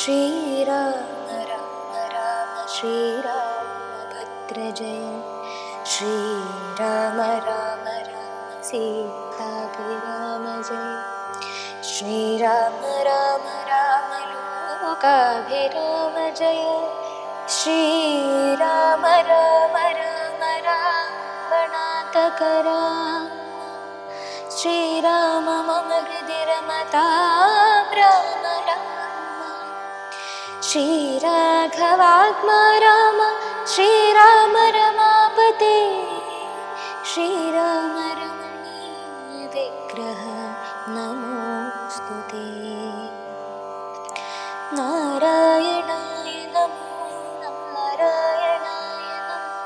ശ്രീരാമ രാമ രാമ ശ്രീരാമഭദ്ര ജയ. ശ്രീരാമ രാമ രാമ സീതാഭിരാമ ജയ. ശ്രീരാമ രാമ രാമ ലോകാഭിരാമ ജയ. ശ്രീരാമ രാമ രാമ രാവണാന്തക രാമ. ശ്രീരാമ മമ ഹൃദി രമതാം രാമ രാമ. ശ്രീരാഘവാത്മാ രാമ ശ്രീരാമ രമാപതേ. ശ്രീരാമ രമണീയ വിഗ്രഹ നമോസ്തുതേ. നാരായണായ നമോ നാരായണായ നമോ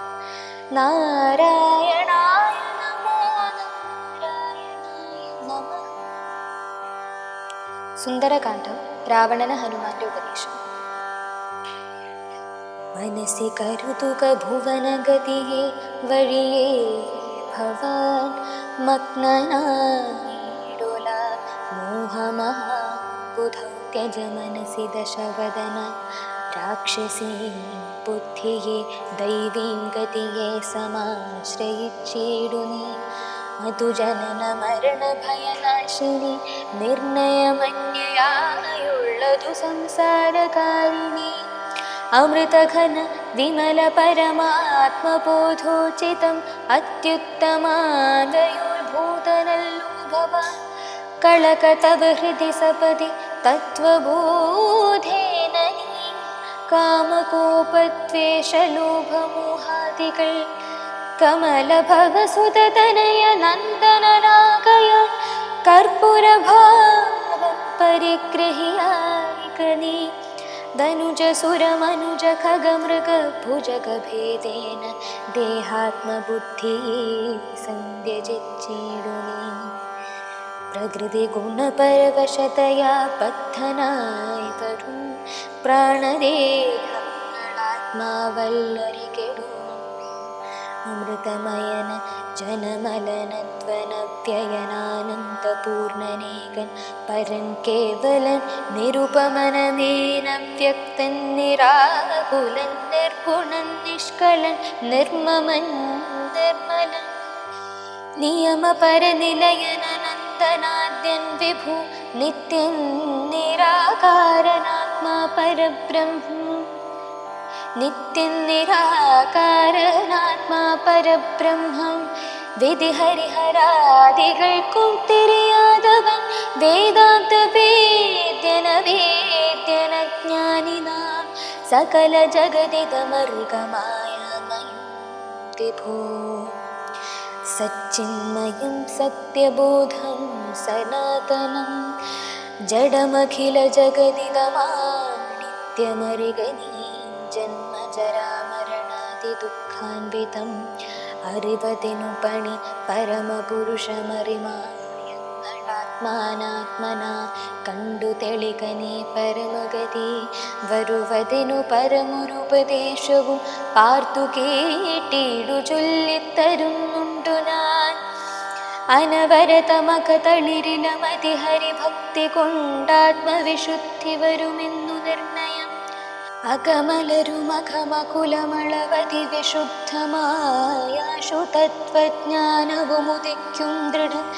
നാരായണായ നമോ നാരായണായ നമഃ. സുന്ദരകാന്ഡം രാവണന് ഹനുമാന്റെ ഉപദേശം. മനസ്സി കരുതുക ഭുവനഗതിയെ വഴിയേ ഭവാൻ മഗ്നനായിടുല മോഹമഹാബുധൗ ത്യജ മനസി ദശവദന രാക്ഷസീ ബുദ്ധിയെ ദൈവീം ഗതിയെ സമാശ്രയിച്ചിടു നീ. അതു ജനന മരണ ഭയനാശിനി നിർണയമന്യയായുള്ളതു സംസാരകാരിണി. അമൃതഘന വിമല പരമാത്മബോധോചിതം അത്യുത്തമാദയോദ്ഭൂതനല്ലോ ഭവാൻ. കളകതവ ഹൃദി സപതി തത്വബോധേന നീ. കാമകോപദ്വേഷലോഭമോഹാദികൾ കമലഭവസുതതനയ നന്ദനനാകയ കർപ്പൂരഭാവം പരിഗ്രഹിയായിക നീ. ധനുജസുരമനുജ ഖഗമൃഗ ഭുജഗഭേദേന ദേഹാത്മബുദ്ധി സന്ധ്യജിച്ചിടു നീ. പ്രകൃതി ഗുണപരവശതയാ ബദ്ധനായി വരും പ്രാണദേഹങ്ങളാത്മാവല്ലൊരികെടും. അമൃതമയന ജനമലനത്വനവ്യയനാനന്ദപൂർണനേകൻ പരൻ കേവലൻ നിരുപമനമേന വ്യക്തൻ നിരാകുലൻ നിർഗുണൻ നിഷ്കളൻ നിർമ്മമൻ നിർമ്മലൻ നിയമപരനിലയനനന്ദനാദ്യൻ വിഭു നിത്യൻ നിരാകാരനാത്മാ പരബ്രഹ്മ. നിത്യൻ നിരാകാരനാത്മാ പരബ്രഹ്മം. വിധിഹരിഹരാദികൾക്കും തിരിയാതവൻ വേദാന്ത വേദ്യന വേദ്യന ജ്ഞാനിനാം സകല ജഗതിതമർഗമായമയം വിഭോ. സച്ചിന്മയം സത്യബോധം സനാതനം ജഡമഖില ജഗതിതമാനിത്യമരിഗനീ. ജന്മജരാമരണാദി ദുഃഖാൻവിതം അറിവതിനു പണി പരമപുരുഷമറിമാത്മാനാത്മന കണ്ടു തെളികനേ പരമഗതി. വരുവതിനു പരമൊരുപദേശവും പാർത്തു കേട്ടിടു ചൊല്ലിത്തരുന്നുണ്ടു ഞാൻ. അനവരതമക തളിരിലമതി ഹരിഭക്തി കൊണ്ടാത്മവിശുദ്ധി വരുമെന്നു നിർണയം. അകമലരുമഘമകുലമളവതി വിശുദ്ധമായാശു തത്വജ്ഞാനവുമുദിക്കും ദൃഢം.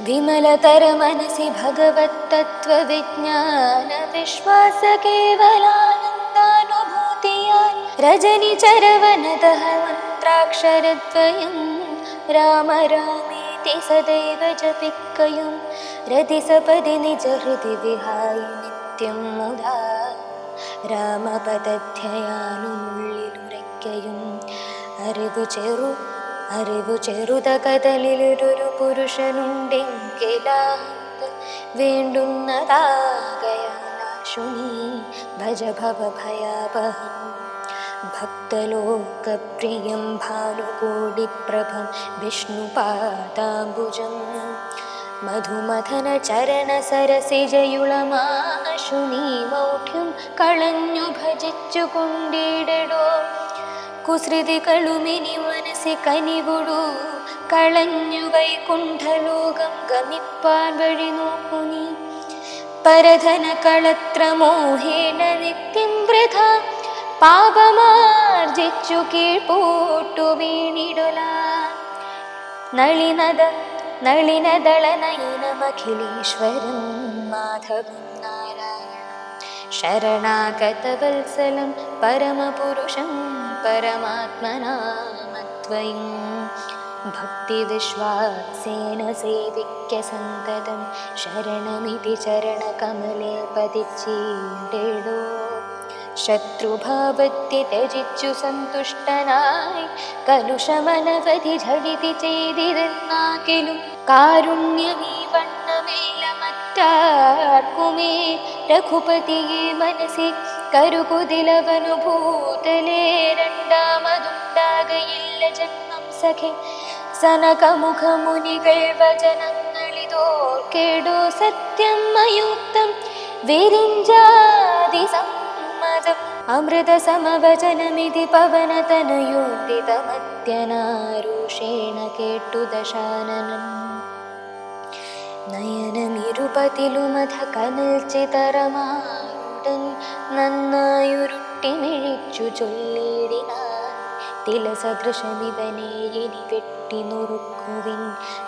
വിമലതര മനസി ഭഗവത് തത്വവിജ്ഞാന വിശ്വാസ കേവലാനന്ദാനുഭൂതിയാൽ രജനി ചരവനതഃ മന്ത്രാക്ഷരദ്വയം രാമ രാമേതി സദൈവ ജപിക്കയും. രതിസപതി നിജ ഹൃദി വിഹായ നിത്യം മുദാ രാമപദധ്യയാനുള്ളിലുരയ്ക്കയും. അറിവു ചെറുത കതലിലൊരു പുരുഷനുണ്ടെങ്കിലാത് വേണ്ടുന്നതാകയാശു നീ. ഭജ ഭവഭയാപഹം ഭക്തലോകപ്രിയം ഭാനുകോടിപ്രഭം വിഷ്ണുപാദാംബുജം. മധുമഥന ചരണ സരസിജയുളമാശു നീ മൗഢ്യം കളഞ്ഞു ഭജിച്ചു കൊണ്ടിടടോ. കുസൃതികളുമിനി മനസ്സി കനിവുടു കളഞ്ഞു വൈകുണ്ഠലോകം ഗമിപ്പാൻ വഴി നോക്കു നീ. പരധനകളത്രമോഹേന നിത്യം വൃഥ പാപമാർജിച്ചു കീഴ്പോട്ടു വീണിടുല. നളിനദളനയനമഖിലേശ്വരം മാധവം നാരായണം ശരണാഗതവത്സലം പരമപുരുഷം പരമാത്മനാമദ്വയം ഭക്തിവിശ്വാസേന സേവിക്ക സന്തതം ശരണമിതി ചരണകമലേ പതിച്ചീടേടോ. ശത്രുഭാവത്തെ ത്യജിച്ചു സന്തുഷ്ടനായി കലുഷമനവധി ഝടിതി ചെയ്തിരുന്നാകിലും കാരുണ്യമീ വണ്ണമേല മറ്റാർക്കുമേ രഘുപതിയെ മനസ്സി കരുകുതിലവനുഭൂതലേ രണ്ടാമതുണ്ടാകയില്ല ജന്മം സഖേ. സനകമുഖമുനികൾ വചനങ്ങളിതോർക്കേടോ സത്യം അയുക്തം വിരിഞ്ചാതി സമ്മതം അമൃതസമവചനമിതി പവനതനയോദിതമത്യനാരൂഷേണ കേട്ടു ദശാനനൻ. നയനമിരുപതിലുമധ കനൽ ചിതറമാരുടൻ നന്നായുരുട്ടി മിഴിച്ചു ചൊല്ലിടിനാൻ. തിലസദൃശമിവനെ ഇനി വെട്ടി നുറുക്കുവിൻ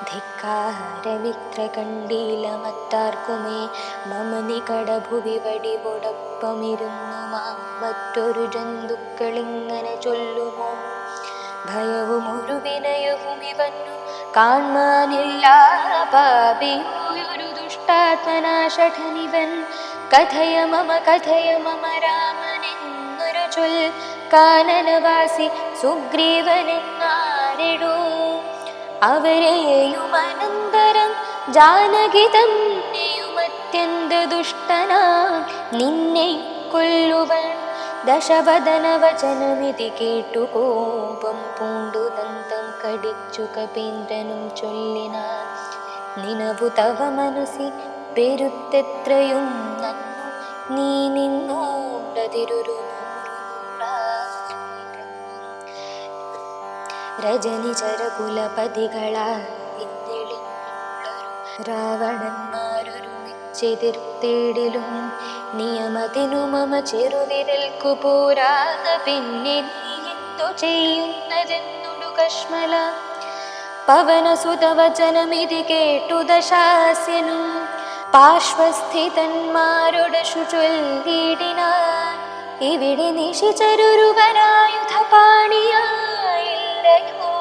ധിക്കാരമിത്ര കണ്ടീല മറ്റാർക്കുമേ. മമ നികടഭുവി വടിവോടൊപ്പമിരുന്നു മറ്റൊരു ജന്തുക്കളിങ്ങനെ ചൊല്ലുമോ. ഭയവും ഒരു വിനയവും ഇവന്നു കാൺമാനില്ല പാപിയോയൊരു ദുഷ്ടാത്മനാശഠനിവൻ. കഥയ മമ രാമനെന്നൊരു ചൊൽ കാനനവാസി സുഗ്രീവനെന്നാരിടൂ. അവരെയും അനന്തരം ജാനകി തന്നെയും അത്യന്ത ദുഷ്ടനാം നിന്നെ കൊല്ലുവൻ. ദശവദന വചനമിതി കേട്ടു കോപം പൂണ്ടു ദന്തം കടിച്ചു കപീന്ദ്രനും ചൊല്ലിനാൻ. നിനവു തവ മനസ്സി പെരുത്തെത്രയും നന്നു നീ നിന്നോടതിരു രജനി ചരകുലപതികളായി രാവണന്മാരൊരുമിച്ചെതിർത്തേടിലും നിയമത്തിനു മമ ചെറുവിരൽക്കു പോരാത പിന്നെ നീ എന്തു ചെയ്യുന്നതെന്നൊടു കശ്മല. പവനസുതവചനമിതി കേട്ടു ദശാസ്യനും പാർശ്വസ്ഥിതന്മാരൊടു ചൊല്ലിടിനാൻ. ഇവിടെ നിശിചരൊരുവനായുധപാണിയായില്ലയോ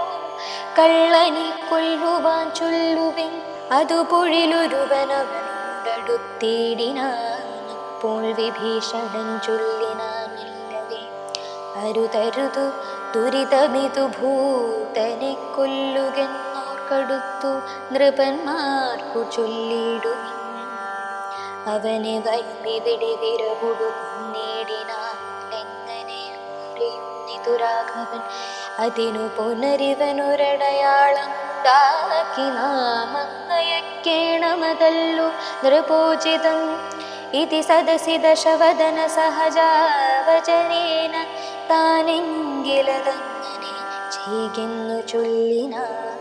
കള്ളനി കൊല്ലുവാൻ ചൊല്ലുവിൻ. അതു പൊഴിലൊരുവനവനോടടുത്തിടിനാൻ. അപ്പോൾ വിഭീഷണൻ ചൊല്ലിനാനല്ലവേ അരുതരുതു ദുരിതമിതു ഭൂതനെ കൊല്ലുകെന്നോർക്കടുത്തു നൃപന്മാർക്കു ചൊല്ലിടുവിൻ. അവനെ വൈമിവിടെ വിരവുടു കൊന്നേടിനാലെങ്ങനെയുന്നിതു രാഘവൻ. അതിനു പുനരിവനൊരടയാളമുണ്ടാക്കി നാമങ്ങയക്കേണമതല്ലു നൃപോചിതം. ഇതി സദസി ദശവദന സഹജാവചനേന താനെങ്കിലതങ്ങനെ ചെയ്യെന്നു ചൊല്ലിനാൻ.